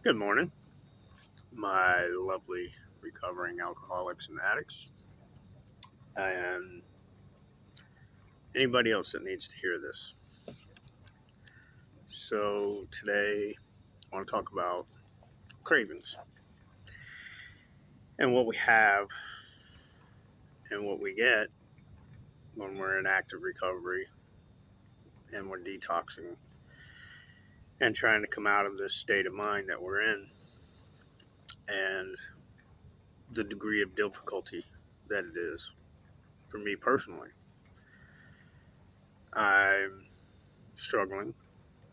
Good morning, my lovely recovering alcoholics and addicts, and anybody else that needs to hear this. So, today I want to talk about cravings and what we have and what we get when we're in active recovery and we're detoxing and trying to come out of this state of mind that we're in, and the degree of difficulty that it is. For me personally, I'm struggling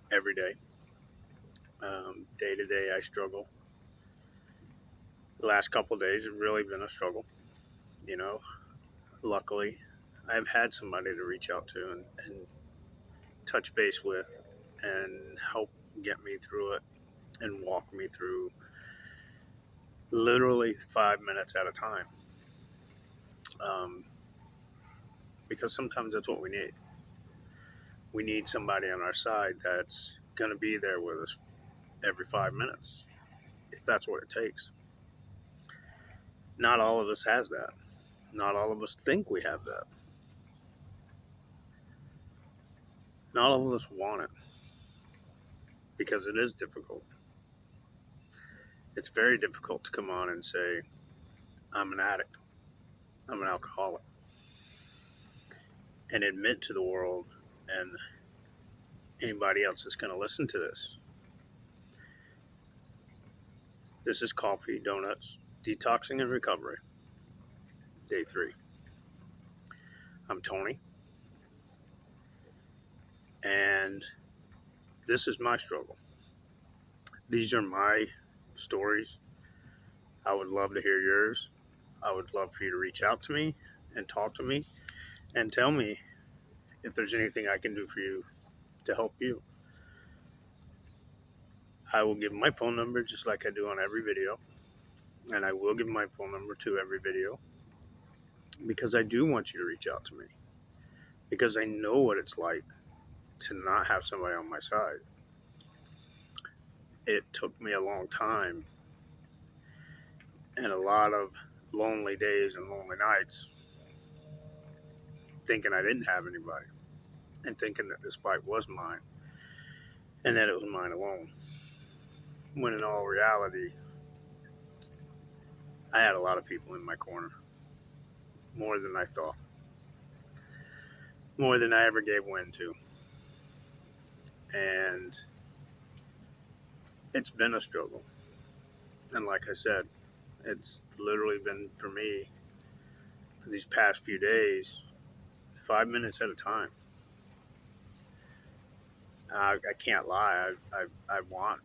every day. Day to day, I struggle. The last couple of days have really been a struggle. You know, luckily, I've had somebody to reach out to and touch base with and help get me through it and walk me through literally 5 minutes at a time. Um, because sometimes that's what we need. We need somebody on our side that's going to be there with us every 5 minutes, if that's what it takes. Not all of us has that. Not all of us think we have that. Not all of us want it because it is difficult. It's very difficult to come on and say, I'm an addict, I'm an alcoholic, and admit to the world and anybody else that's going to listen to this. This is Coffee, Donuts, Detoxing and Recovery, Day 3. I'm Tony, and this is my struggle. These are my stories. I would love to hear yours. I would love for you to reach out to me and talk to me and tell me if there's anything I can do for you to help you. I will give my phone number just like I do on every video, and I will give my phone number to every video because I do want you to reach out to me, because I know what it's like to not have somebody on my side. It took me a long time and a lot of lonely days and lonely nights thinking I didn't have anybody and thinking that this fight was mine and that it was mine alone, when in all reality I had a lot of people in my corner, more than I thought, more than I ever gave wind to. And it's been a struggle. And like I said, it's literally been, for me, for these past few days, 5 minutes at a time. I can't lie. I want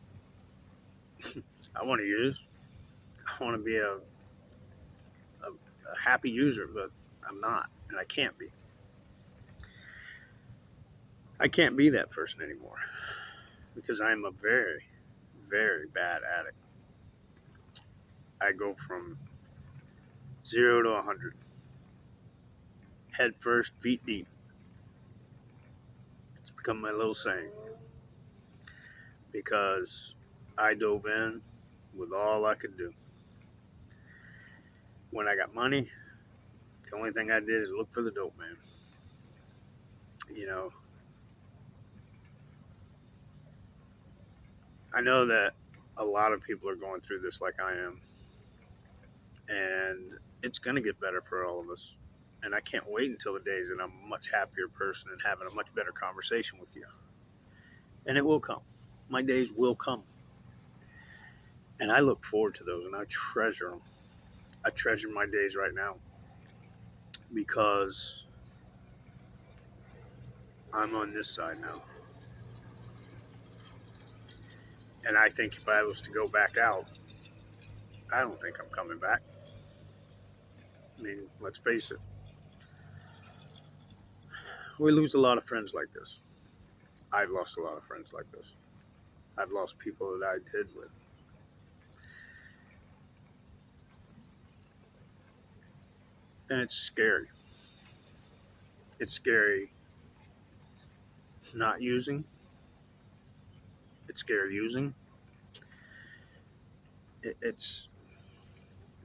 I want to use. I want to be a happy user, but I'm not, and I can't be. I can't be that person anymore because I am a very, very bad addict. I go from 0 to 100, head first, feet deep. It's become my little saying because I dove in with all I could do. When I got money, the only thing I did is look for the dope man. You know, I know that a lot of people are going through this like I am, and it's going to get better for all of us. And I can't wait until the days that I'm a much happier person and having a much better conversation with you. And it will come. My days will come. And I look forward to those, and I treasure them. I treasure my days right now because I'm on this side now. And I think if I was to go back out, I don't think I'm coming back. I mean, let's face it. We lose a lot of friends like this. I've lost a lot of friends like this. I've lost people that I did with. And it's scary. It's scary not using. It's scary using. It's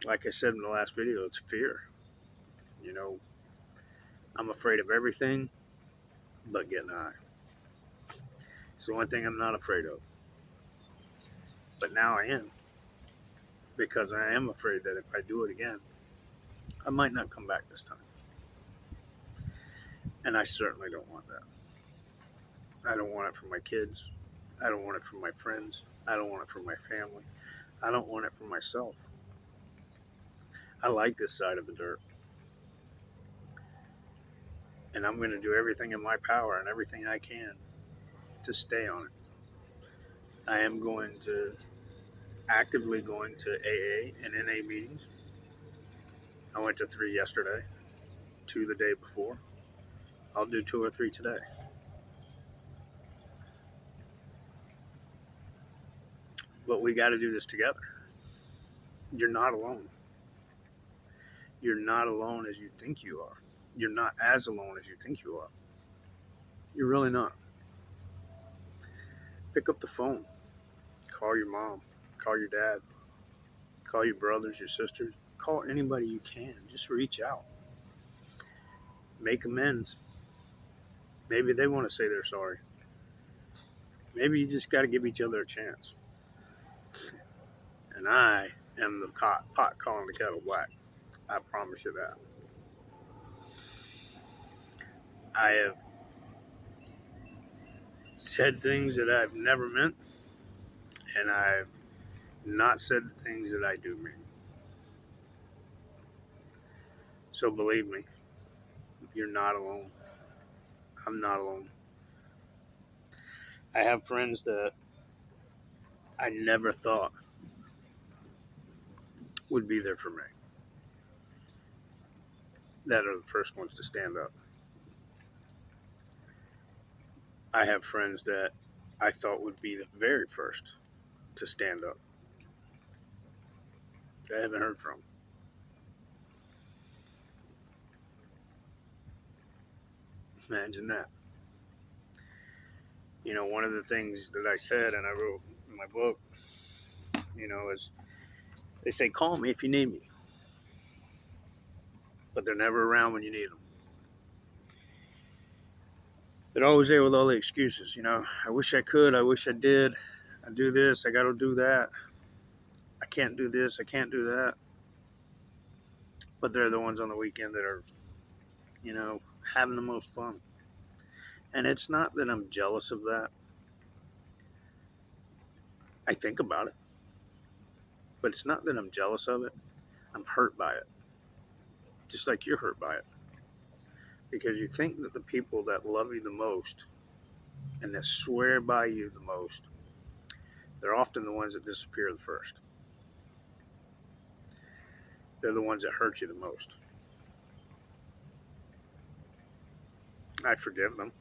like I said in the last video, it's fear. You know, I'm afraid of everything but getting high. It's the one thing I'm not afraid of. But now I am, because I am afraid that if I do it again, I might not come back this time. And I certainly don't want that. I don't want it for my kids. I don't want it for my friends. I don't want it for my family. I don't want it for myself. I like this side of the dirt. And I'm going to do everything in my power and everything I can to stay on it. I am actively going to AA and NA meetings. I went to 3 yesterday, 2 the day before. I'll do 2 or 3 today. But we got to do this together. You're not alone. You're not alone as you think you are. You're not as alone as you think you are. You're really not. Pick up the phone. Call your mom. Call your dad. Call your brothers, your sisters. Call anybody you can. Just reach out. Make amends. Maybe they want to say they're sorry. Maybe you just got to give each other a chance. And I am the pot calling the kettle black. I promise you that. I have said things that I've never meant, and I've not said the things that I do mean. So believe me, you're not alone. I'm not alone. I have friends that I never thought would be there for me, that are the first ones to stand up. I have friends that I thought would be the very first to stand up, that I haven't heard from. Imagine that. You know, one of the things that I said and I wrote in my book, is they say, call me if you need me, but they're never around when you need them. They're always there with all the excuses. I wish I could. I wish I did. I do this. I got to do that. I can't do this. I can't do that. But they're the ones on the weekend that are, having the most fun. And it's not that I'm jealous of that. I think about it. But it's not that I'm jealous of it. I'm hurt by it. Just like you're hurt by it. Because you think that the people that love you the most and that swear by you the most, they're often the ones that disappear the first. They're the ones that hurt you the most. I forgive them.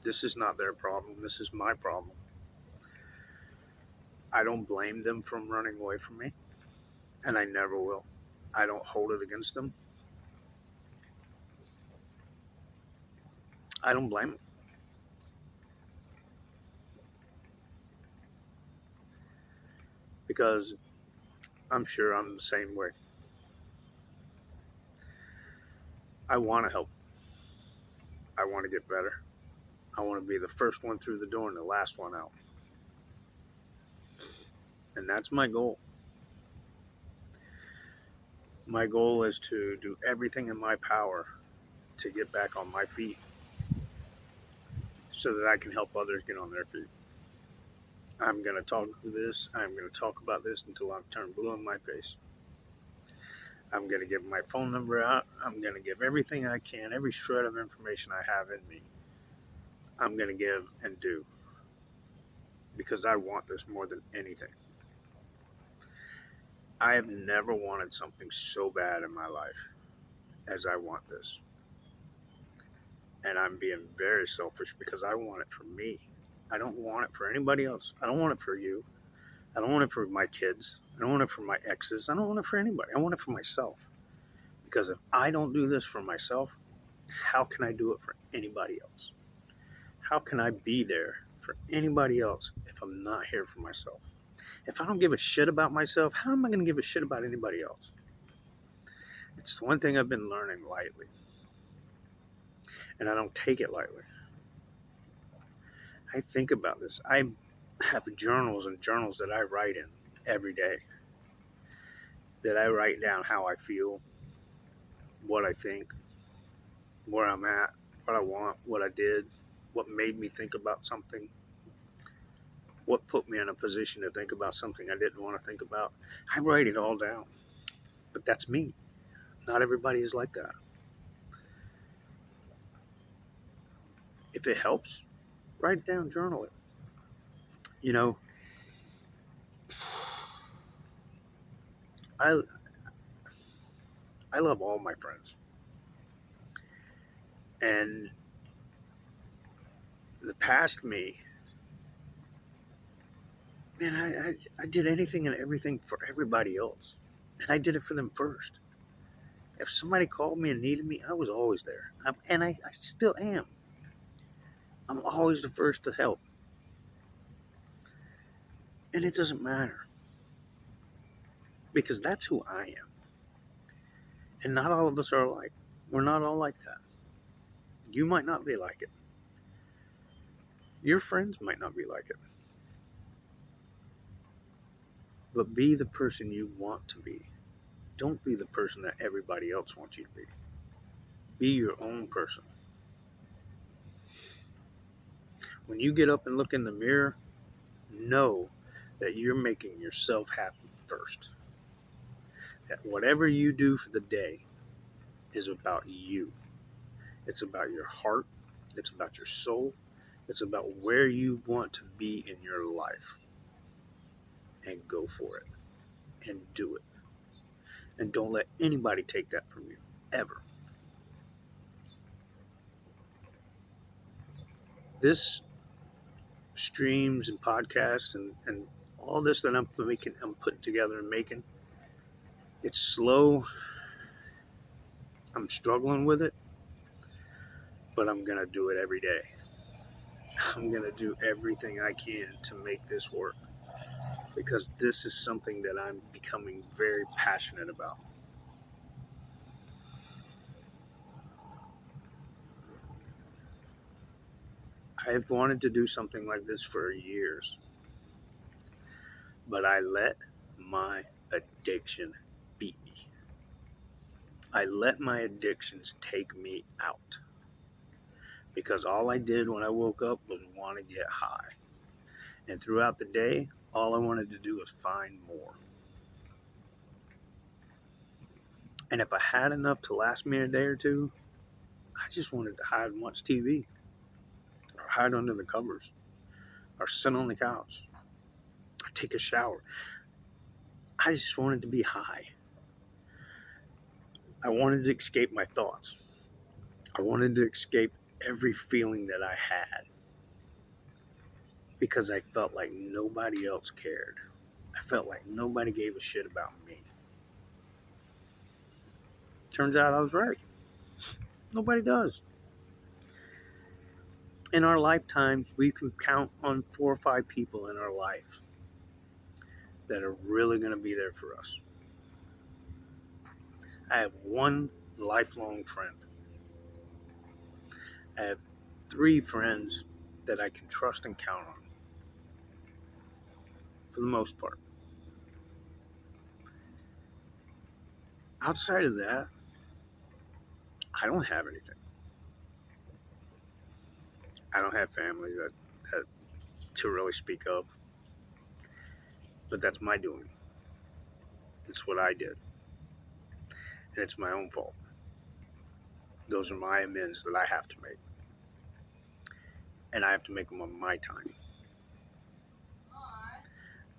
This is not their problem. This is my problem. I don't blame them for running away from me, and I never will. I don't hold it against them. I don't blame them. Because I'm sure I'm the same way. I want to help. I want to get better. I want to be the first one through the door and the last one out. And that's my goal. My goal is to do everything in my power to get back on my feet so that I can help others get on their feet. I'm going to talk through this. I'm going to talk about this until I'm turned blue in my face. I'm going to give my phone number out. I'm going to give everything I can, every shred of information I have in me. I'm going to give and do. Because I want this more than anything. I have never wanted something so bad in my life as I want this. And I'm being very selfish because I want it for me. I don't want it for anybody else. I don't want it for you. I don't want it for my kids. I don't want it for my exes. I don't want it for anybody. I want it for myself. Because if I don't do this for myself, how can I do it for anybody else? How can I be there for anybody else if I'm not here for myself? If I don't give a shit about myself, how am I going to give a shit about anybody else? It's the one thing I've been learning lightly, and I don't take it lightly. I think about this. I have journals and journals that I write in every day, that I write down how I feel, what I think, where I'm at, what I want, what I did, what made me think about something, what put me in a position to think about something I didn't want to think about. I write it all down. But that's me. Not everybody is like that. If it helps, write it down, journal it. You know, I I love all my friends. And the past me, man, I did anything and everything for everybody else. And I did it for them first. If somebody called me and needed me, I was always there. I still am. I'm always the first to help. And it doesn't matter. Because that's who I am. And not all of us are alike. We're not all like that. You might not be like it. Your friends might not be like it. But be the person you want to be. Don't be the person that everybody else wants you to be. Be your own person. When you get up and look in the mirror, know that you're making yourself happy first. That whatever you do for the day is about you. It's about your heart. It's about your soul. It's about where you want to be in your life. And go for it. And do it. And don't let anybody take that from you. Ever. This streams and podcasts and all this that I'm putting together and making, it's slow. I'm struggling with it, but I'm going to do it every day. I'm going to do everything I can to make this work because this is something that I'm becoming very passionate about. I've wanted to do something like this for years, but I let my addiction beat me. I let my addictions take me out because all I did when I woke up was want to get high. And throughout the day, all I wanted to do was find more. And if I had enough to last me a day or two, I just wanted to hide and watch TV or hide under the covers or sit on the couch or take a shower. I just wanted to be high. I wanted to escape my thoughts. I wanted to escape every feeling that I had because I felt like nobody else cared. I felt like nobody gave a shit about me. Turns out I was right. Nobody does. In our lifetimes, we can count on 4 or 5 people in our life that are really going to be there for us. I have one lifelong friend. I have 3 friends that I can trust and count on, for the most part. Outside of that, I don't have anything. I don't have family that to really speak of, but that's my doing. It's what I did, and it's my own fault. Those are my amends that I have to make, and I have to make them on my time.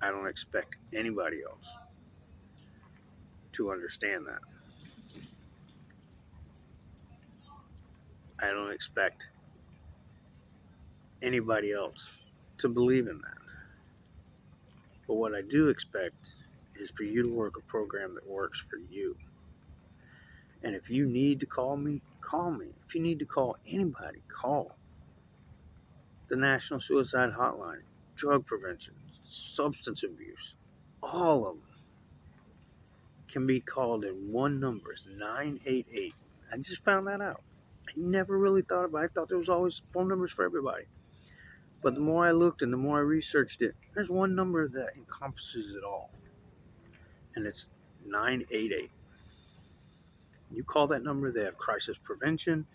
I don't expect anybody else to understand that. I don't expect anybody else to believe in that. But what I do expect is for you to work a program that works for you. And if you need to call me, call me. If you need to call anybody, call the National Suicide Hotline. drug prevention, substance abuse, all of them can be called in one number. It's 988. I just found that out. I never really thought about it. I thought there was always phone numbers for everybody. But the more I looked and the more I researched it, there's one number that encompasses it all. And it's 988. You call that number, they have crisis prevention,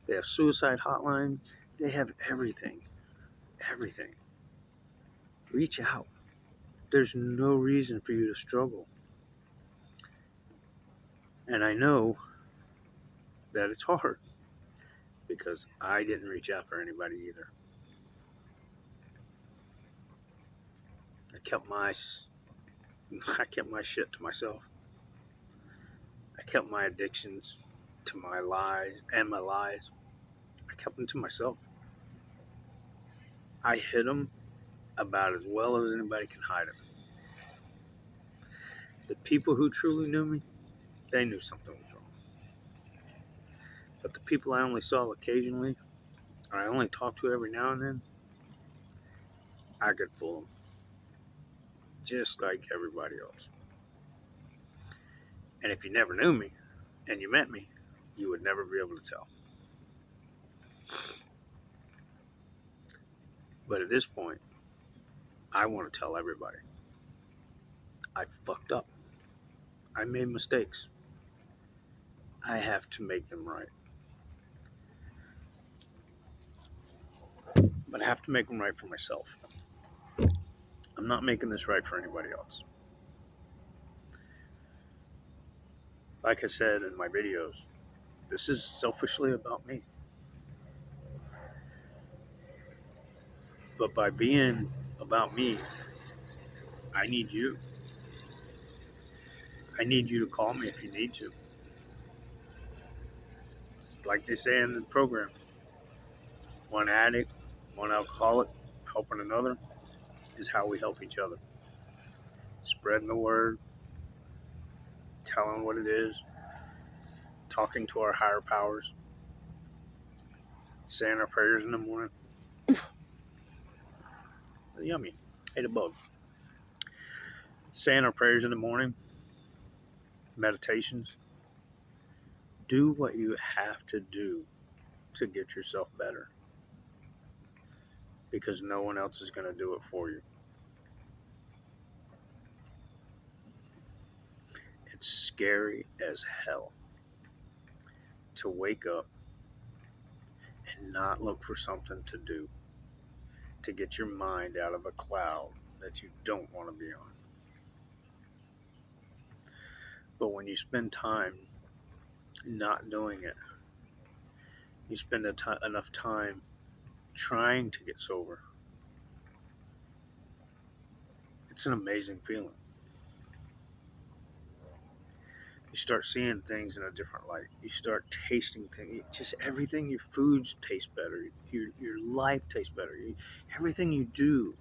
they have suicide hotline, they have everything. Everything. Reach out. There's no reason for you to struggle. And I know that it's hard because I didn't reach out for anybody either. I kept my shit to myself. I kept my addictions to my lies. I kept them to myself. I hid them about as well as anybody can hide them. The people who truly knew me, they knew something was wrong. But the people I only saw occasionally, or I only talked to every now and then, I could fool them. Just like everybody else. And if you never knew me and you met me, you would never be able to tell. But at this point, I want to tell everybody. I fucked up. I made mistakes. I have to make them right. But I have to make them right for myself. I'm not making this right for anybody else. Like I said in my videos, this is selfishly about me. But by being about me, I need you. I need you to call me if you need to. Like they say in the program, one addict, one alcoholic, helping another is how we help each other. Spreading the word, telling what it is, talking to our higher powers, saying our prayers in the morning. Yummy. Ate a bug. Saying our prayers in the morning, meditations. Do what you have to do to get yourself better. Because no one else is going to do it for you. It's scary as hell to wake up and not look for something to do to get your mind out of a cloud that you don't want to be on. But when you spend time not doing it, you spend enough time trying to get sober, it's an amazing feeling. You start seeing things in a different light. You start tasting things. Just everything, your foods taste better. Your life tastes better. Everything you do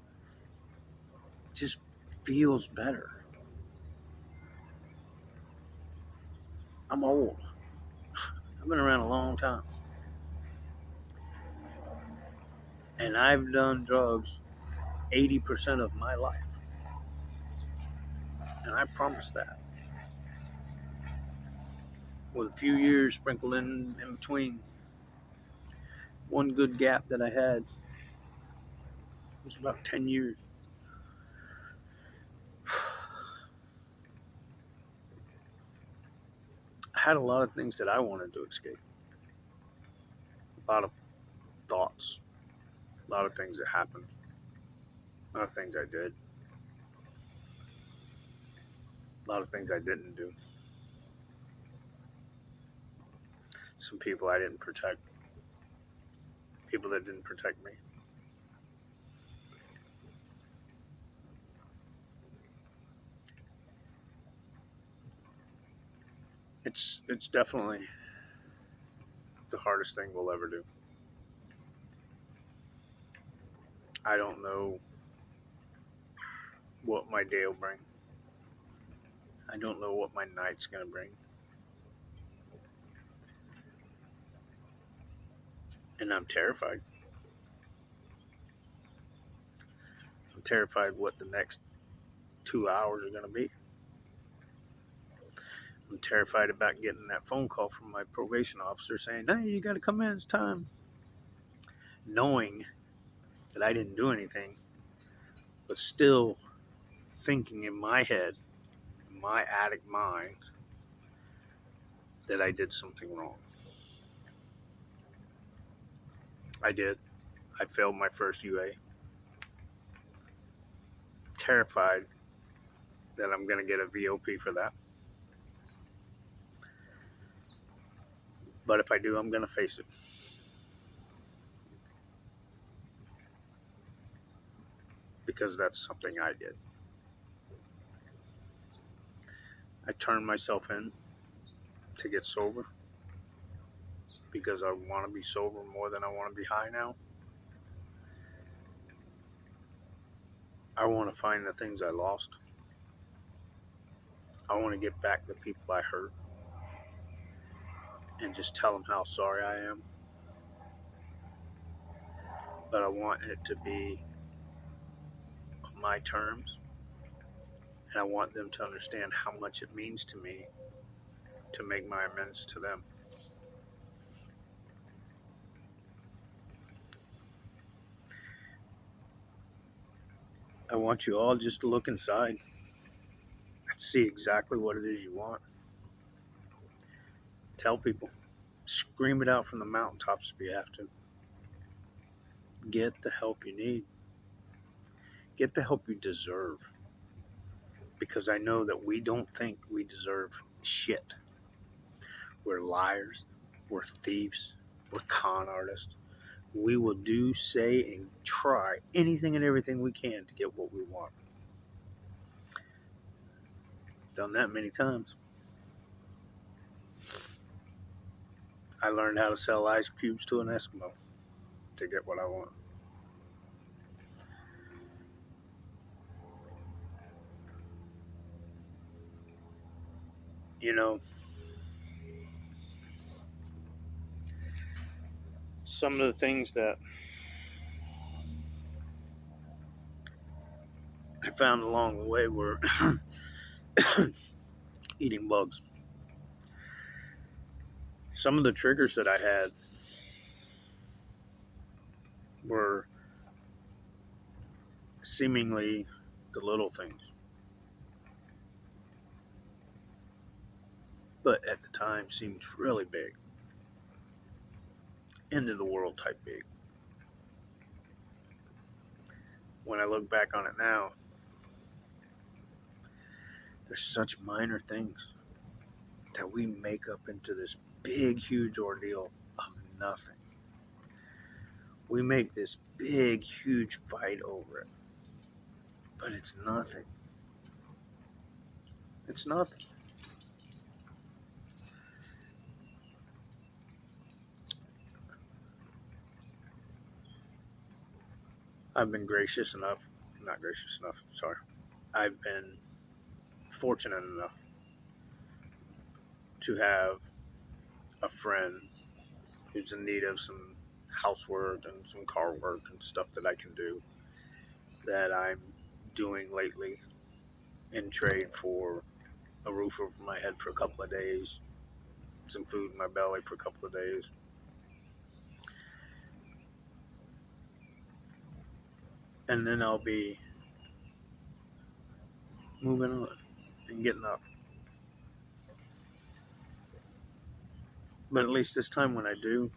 just feels better. I'm old. I've been around a long time. And I've done drugs 80% of my life. And I promise that. With a few years sprinkled in between, one good gap that I had was about 10 years. I had a lot of things that I wanted to escape. A lot of thoughts. A lot of things that happened. A lot of things I did. A lot of things I didn't do. Some people I didn't protect. People that didn't protect me. It's definitely the hardest thing we'll ever do. I don't know what my day will bring. I don't know what my night's going to bring. And I'm terrified. I'm terrified what the next 2 hours are going to be. I'm terrified about getting that phone call from my probation officer saying, "Hey, you got to come in, it's time." Knowing that I didn't do anything, but still thinking in my head, in my addict mind, that I did something wrong. I did. I failed my first UA. Terrified that I'm going to get a VOP for that. But if I do, I'm going to face it. Because that's something I did. I turned myself in to get sober because I want to be sober more than I want to be high now. I want to find the things I lost. I want to get back the people I hurt and just tell them how sorry I am. But I want it to be on my terms, and I want them to understand how much it means to me to make my amends to them. I want you all just to look inside and see exactly what it is you want. Tell people. Scream it out from the mountaintops if you have to. Get the help you need. Get the help you deserve. Because I know that we don't think we deserve shit. We're liars. We're thieves. We're con artists. We will do, say, and try anything and everything we can to get what we want. Done that many times. I learned how to sell ice cubes to an Eskimo to get what I want. You know, some of the things that I found along the way were eating bugs. Some of the triggers that I had were seemingly the little things, but at the time seemed really big, end of the world type big. When I look back on it now, there's such minor things that we make up into this big, huge ordeal of nothing. We make this big, huge fight over it, but it's nothing. It's nothing. I've been I've been fortunate enough to have a friend who's in need of some housework and some car work and stuff that I can do that I'm doing lately in trade for a roof over my head for a couple of days, some food in my belly for a couple of days. And then I'll be moving on and getting up. But at least this time when I do,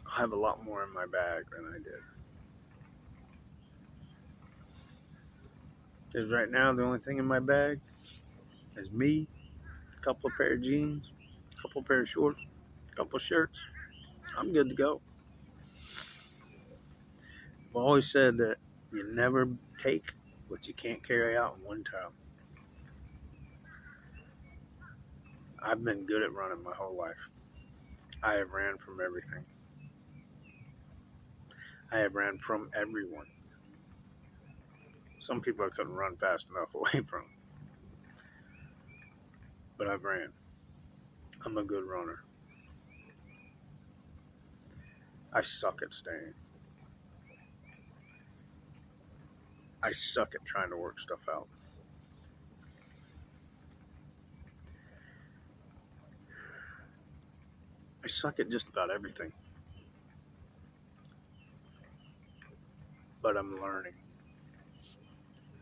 I'll have a lot more in my bag than I did. Because right now, the only thing in my bag is me, a couple of pair of jeans, a couple of pair of shorts, a couple of shirts. I'm good to go. I've always said that you never take what you can't carry out in one time. I've been good at running my whole life. I have ran from everything. I have ran from everyone. Some people I couldn't run fast enough away from. But I've ran. I'm a good runner. I suck at staying. I suck at trying to work stuff out. I suck at just about everything. But I'm learning.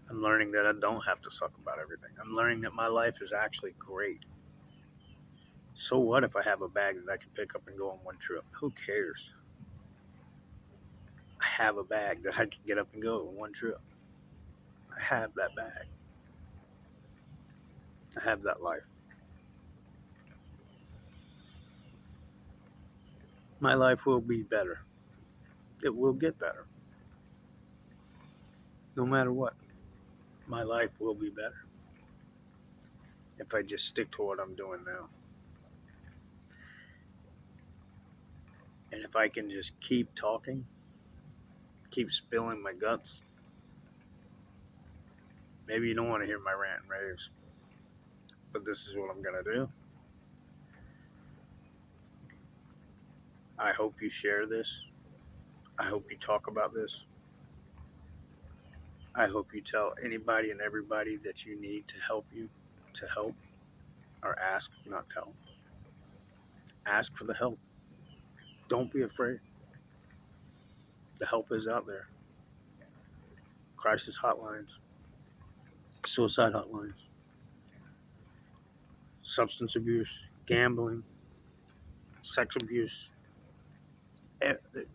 I'm learning that I don't have to suck about everything. I'm learning that my life is actually great. So what if I have a bag that I can pick up and go on one trip? Who cares? I have a bag that I can get up and go on one trip. I have that bag. I have that life. My life will be better. It will get better. No matter what, my life will be better if I just stick to what I'm doing now. And if I can just keep talking, keep spilling my guts. Maybe you don't want to hear my rant and raves, but this is what I'm going to do. I hope you share this. I hope you talk about this. I hope you tell anybody and everybody that you need to help you to help, or ask, not tell. Ask for the help. Don't be afraid. The help is out there. Crisis hotlines, suicide hotlines, substance abuse, gambling, sex abuse.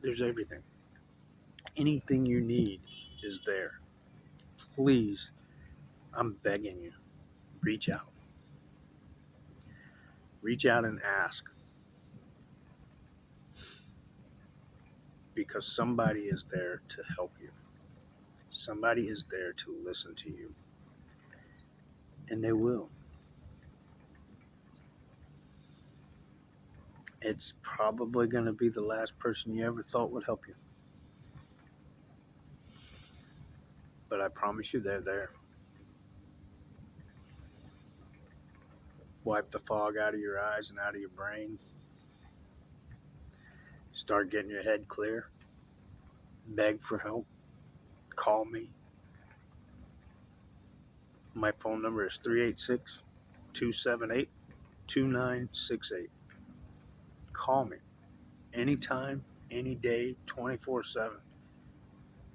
There's everything. Anything you need is there. Please, I'm begging you, reach out. Reach out and ask, because somebody is there to help you. Somebody is there to listen to you. And they will. It's probably going to be the last person you ever thought would help you. But I promise you, they're there. Wipe the fog out of your eyes and out of your brain. Start getting your head clear. Beg for help. Call me. My phone number is 386 278 2968. Call me anytime, any day, 24/7.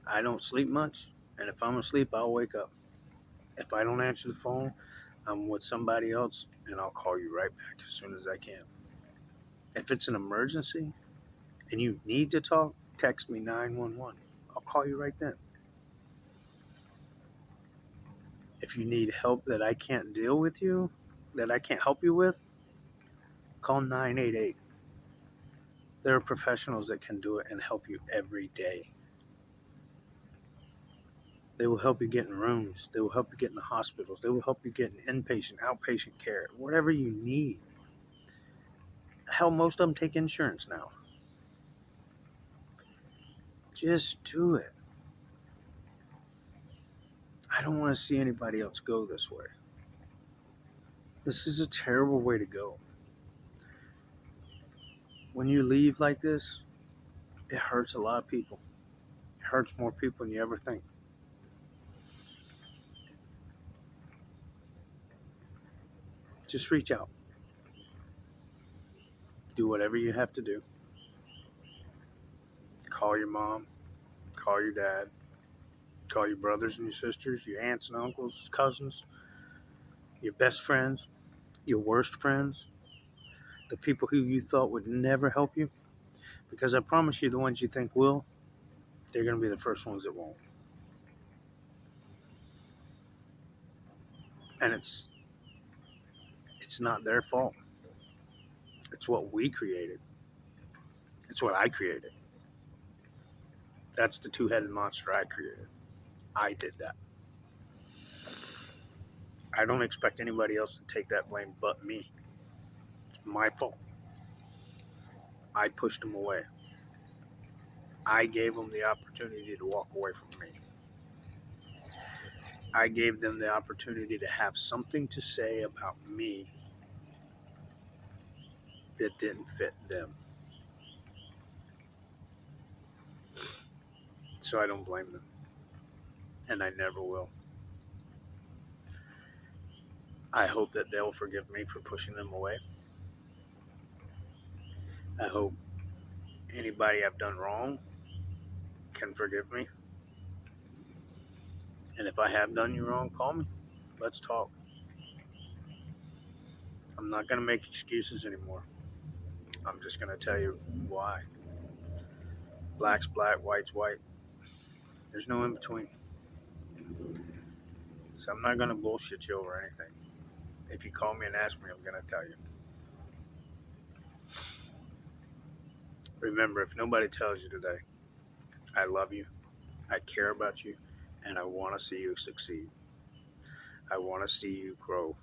I don't sleep much, and if I'm asleep, I'll wake up. If I don't answer the phone, I'm with somebody else, and I'll call you right back as soon as I can. If it's an emergency and you need to talk, text me 911. I'll call you right then. If you need help that I can't deal with you, that I can't help you with, call 988. There are professionals that can do it and help you every day. They will help you get in rooms. They will help you get in the hospitals. They will help you get in inpatient, outpatient care, whatever you need. Hell, most of them take insurance now. Just do it. I don't want to see anybody else go this way. This is a terrible way to go. When you leave like this, it hurts a lot of people. It hurts more people than you ever think. Just reach out. Do whatever you have to do. Call your mom. Call your dad. Call your brothers and your sisters, your aunts and uncles, cousins, your best friends, your worst friends, the people who you thought would never help you. Because I promise you, the ones you think will, they're going to be the first ones that won't. And it's not their fault. It's what we created. It's what I created. That's the two-headed monster I created. I did that. I don't expect anybody else to take that blame but me. It's my fault. I pushed them away. I gave them the opportunity to walk away from me. I gave them the opportunity to have something to say about me that didn't fit them. So I don't blame them. and I never will. I hope that they'll forgive me for pushing them away. I hope anybody I've done wrong can forgive me. And if I have done you wrong, call me. Let's talk. I'm not going to make excuses anymore. I'm just going to tell you why. Black's black, white's white. There's no in between. So I'm not going to bullshit you over anything. If you call me and ask me, I'm going to tell you. Remember, if nobody tells you today, I love you, I care about you, and I want to see you succeed. I want to see you grow.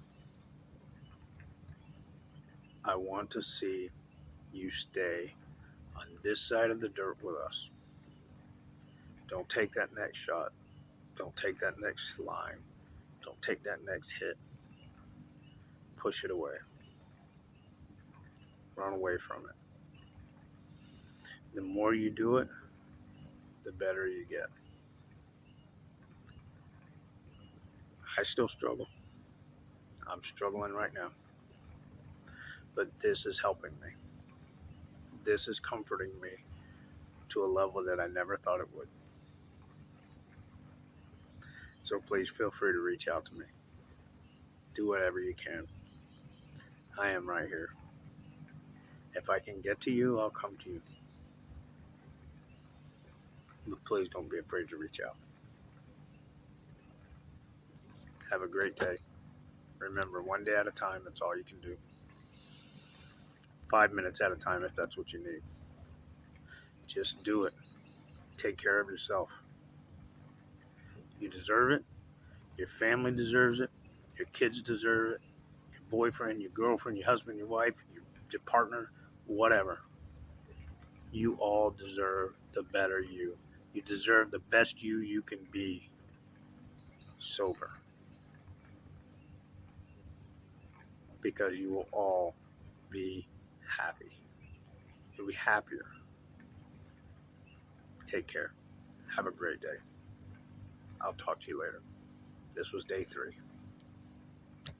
I want to see you stay on this side of the dirt with us. Don't take that next shot. Don't take that next slime. Don't take that next hit. Push it away. Run away from it. The more you do it, the better you get. I still struggle. I'm struggling right now. But this is helping me. This is comforting me to a level that I never thought it would. So please feel free to reach out to me. Do whatever you can. I am right here. If I can get to you, I'll come to you. But please don't be afraid to reach out. Have a great day. Remember, one day at a time, that's all you can do. 5 minutes at a time if that's what you need. Just do it. Take care of yourself. You deserve it. Your family deserves it. Your kids deserve it. Your boyfriend, your girlfriend, your husband, your wife, your partner, whatever. You all deserve the better you. You deserve the best you can be sober. Because you will all be happy. You'll be happier. Take care. Have a great day. I'll talk to you later. This was day 3.